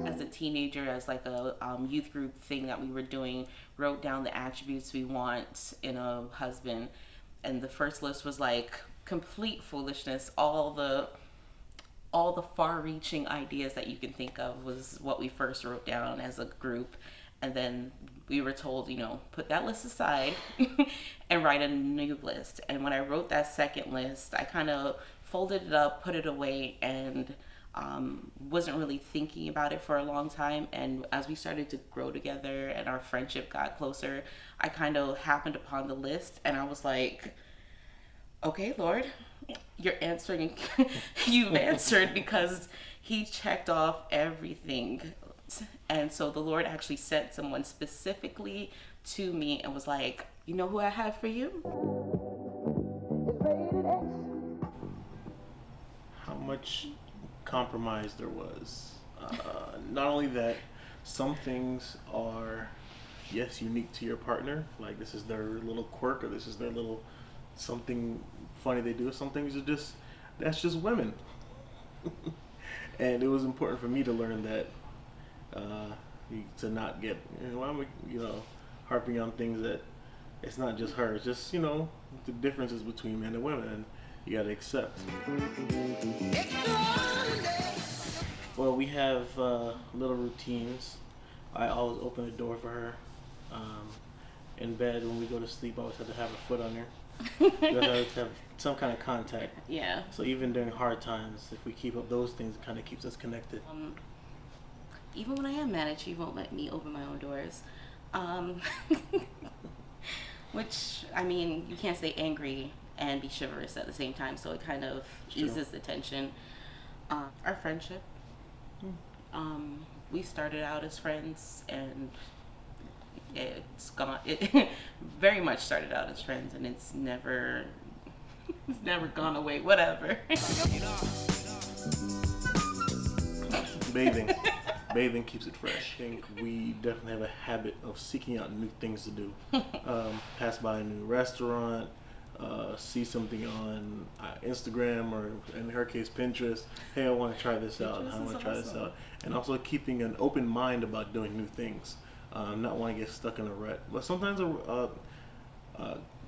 As a teenager, as like a youth group thing that we were doing, wrote down the attributes we want in a husband, and the first list was like complete foolishness. All the far-reaching ideas that you can think of was what we first wrote down as a group, and then we were told, put that list aside and write a new list. And when I wrote that second list, I kind of folded it up, put it away, and wasn't really thinking about it for a long time. And as we started to grow together and our friendship got closer, I kind of happened upon the list, and I was like, okay, Lord, you're answering. You've answered, because he checked off everything. And so the Lord actually sent someone specifically to me and was like, you know who I have for you? How much compromise there was. Not only that, some things are, yes, unique to your partner. Like this is their little quirk, or this is their little something funny they do. Some things are that's just women. And it was important for me to learn that, to not get, harping on things that it's not just her. It's just, the differences between men and women, and you got to accept. Well, we have little routines. I always open the door for her. In bed, when we go to sleep, I always have to have a foot on her. You have to have some kind of contact. Yeah. So even during hard times, if we keep up those things, it kind of keeps us connected. Even when I am mad at you, you won't let me open my own doors. Which, I mean, you can't stay angry and be chivalrous at the same time, so it kind of eases the tension. Our friendship. We started out as friends, and it's gone. It very much started out as friends, and it's never gone away. Whatever. Bathing keeps it fresh. I think we definitely have a habit of seeking out new things to do. Pass by a new restaurant, see something on Instagram, or in her case Pinterest. Hey, I want to try this out. I want to try this out. And also keeping an open mind about doing new things. Not want to get stuck in a rut. But sometimes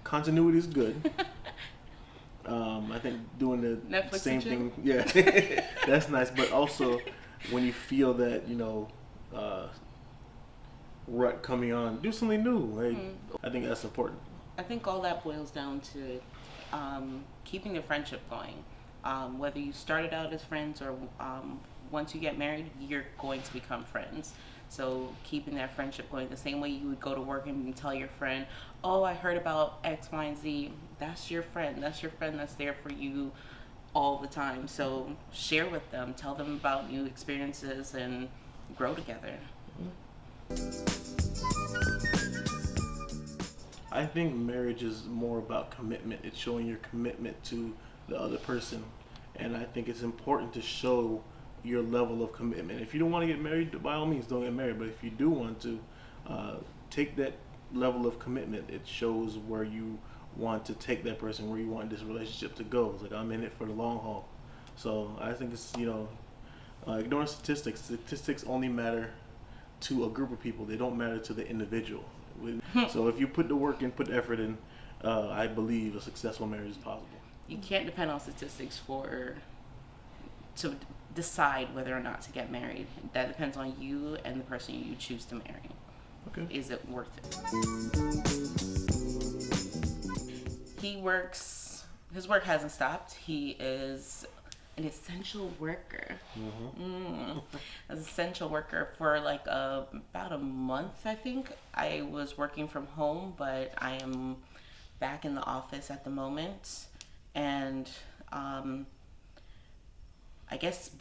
continuity is good. I think doing the Netflix same thing, yeah, that's nice. But also, when you feel that rut coming on, do something new. Like, I think that's important. I think all that boils down to keeping the friendship going. Whether you started out as friends or once you get married, you're going to become friends. So keeping that friendship going, the same way you would go to work and tell your friend, oh, I heard about X, Y, and Z. That's your friend. That's your friend that's there for you all the time. So share with them. Tell them about new experiences and grow together. I think marriage is more about commitment. It's showing your commitment to the other person. And I think it's important to show your level of commitment. If you don't want to get married, by all means, don't get married. But if you do want to, take that level of commitment. It shows where you want to take that person, where you want this relationship to go. It's like, I'm in it for the long haul. So I think it's, ignoring statistics. Statistics only matter to a group of people. They don't matter to the individual. So if you put the work in, put the effort in, I believe a successful marriage is possible. You can't depend on statistics to decide whether or not to get married. That depends on you and the person you choose to marry. Okay. Is it worth it? His work hasn't stopped. He is an essential worker. An essential worker for like about a month, I think. I was working from home, but I am back in the office at the moment. And I guess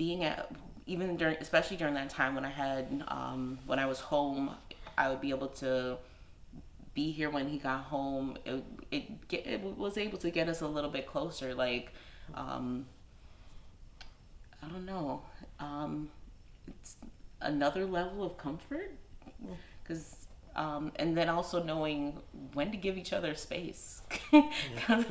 especially during that time when I was home, I would be able to be here when he got home. It was able to get us a little bit closer. Like, I don't know. It's another level of comfort, because and then also knowing when to give each other space, because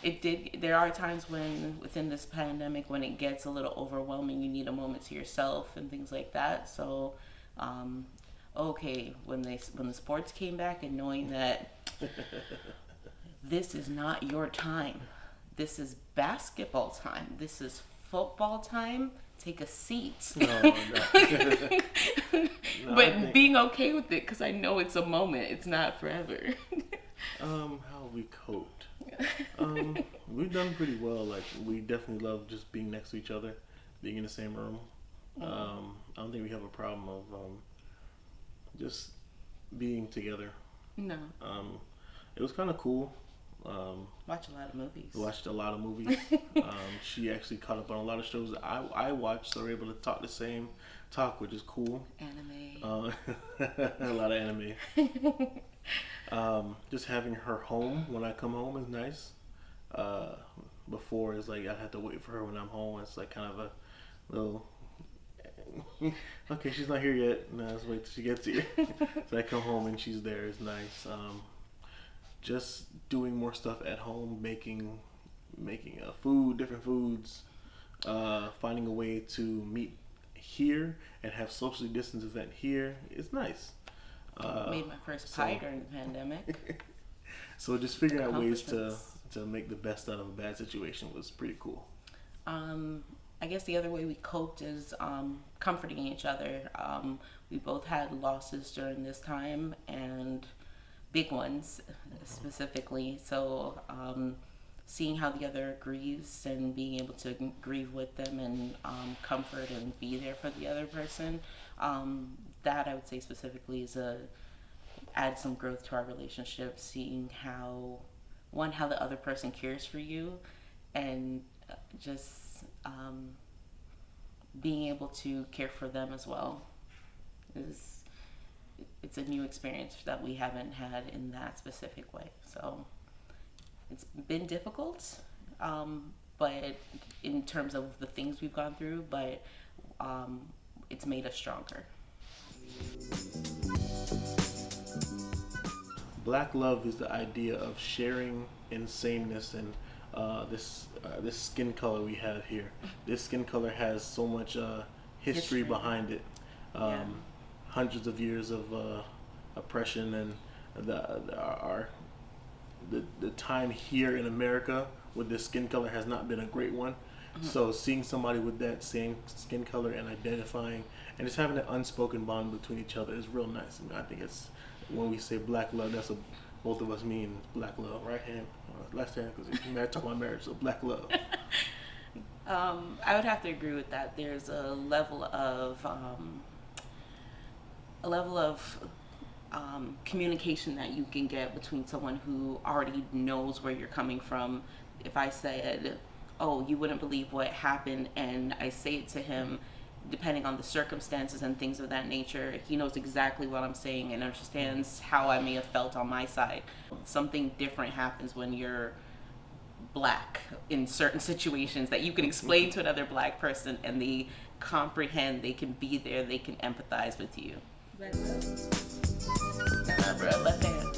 it did. There are times when within this pandemic when it gets a little overwhelming, you need a moment to yourself and things like that. So, um, okay, when the sports came back and knowing that this is not your time, this is basketball time, this is football time. Take a seat. No, no. No, But being okay with it because I know it's a moment. It's not forever. How have we coped? We've done pretty well. Like, we definitely love just being next to each other, being in the same room. I don't think we have a problem of just being together. No. It was kind of cool. Watch a lot of movies. Watched a lot of movies. She actually caught up on a lot of shows that I watched, so we're able to talk the same talk, which is cool. Anime. A lot of anime. Just having her home when I come home is nice. Before it's like I have to wait for her when I'm home. It's like kind of a little okay, she's not here yet. No, let's wait till she gets here. So I come home and she's there. It's nice. Just doing more stuff at home, making food, different foods, finding a way to meet here and have socially distanced event here. It's nice. Made my first pie during the pandemic. So just figuring out ways to make the best out of a bad situation was pretty cool. I guess the other way we coped is comforting each other. We both had losses during this time, and big ones specifically. So seeing how the other grieves and being able to grieve with them and comfort and be there for the other person, that I would say specifically is add some growth to our relationship. Seeing how the other person cares for you, and just being able to care for them as well it's a new experience that we haven't had in that specific way. So it's been difficult, but in terms of the things we've gone through, but it's made us stronger. Black love is the idea of sharing in sameness and this skin color we have here. This skin color has so much history behind it. Hundreds of years of oppression, and the time here in America with this skin color has not been a great one. Mm-hmm. So seeing somebody with that same skin color and identifying and just having an unspoken bond between each other is real nice. I mean, I think it's when we say black love, that's what both of us mean. Black love, right hand, left hand, because you're talking about marriage, so black love. I would have to agree with that. There's a level of communication that you can get between someone who already knows where you're coming from. If I said, oh, you wouldn't believe what happened, and I say it to him, depending on the circumstances and things of that nature, he knows exactly what I'm saying and understands how I may have felt on my side. Something different happens when you're black in certain situations that you can explain to another black person and they comprehend, they can be there, they can empathize with you. Nah, bro, left hand.